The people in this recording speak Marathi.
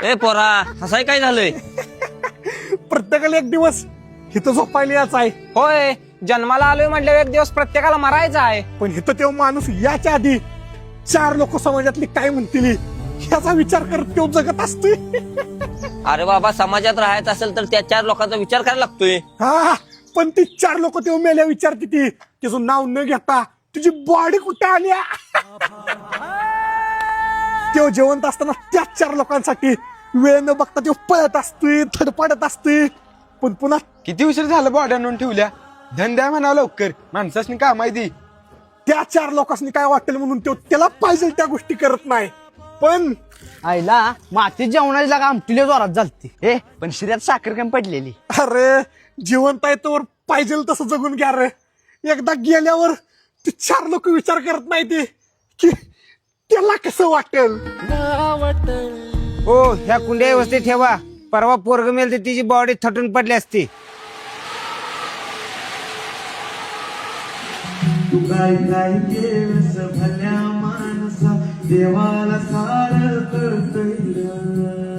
ए पोरा हसाय काय झालंय? प्रत्येकाला एक दिवस इथं झोपायला याच आहे. होय, जन्माला आलोय म्हटल्यावर एक दिवस प्रत्येकाला मरायचं आहे. पण इथं तेव्हा माणूस याच्या आधी 4 लोक समाजातली काय म्हणतील याचा विचार करत तो जगत असतोय. अरे बाबा, समाजात राहायचं असेल तर त्या 4 लोकांचा विचार करायला लागतोय. हा, पण ती 4 लोक तेव्हा मेल्या विचारते ती त्याचं नाव न घेता तुझी बॉडी कुठे आली. तेव्हा जेवंत असताना त्या 4 लोकांसाठी वेळ न बघता तेव्हा पळत असतोय, धडपडत असतोय. पण पुन्हा किती उशीर झालं बॉडी आणून ठेवल्या. धन द्या म्हणावं लवकर, माणसासनी का माहिती. त्या 4 लोकांनी काय वाटेल म्हणून तो त्याला पाहिजे त्या गोष्टी करत नाही. पण आईला मातीत जेवणाची जागा आमटीला जोरात झालती. पण शिऱ्यात साखर कमी पडलेली. अरे जिवंत आहे तर पाहिजे तसं जगून घ्या रे. एकदा गेल्यावर ते 4 लोक विचार करत नाही ते की त्याला कसं वाटेल. हो, ह्या कुंड्या व्यवस्थित ठेवा. परवा पोरग मेल तर तिची बॉडी थटून पडली असती. तू काय काय केलंस भल्या माणसा, देवाला सारं कळतंय.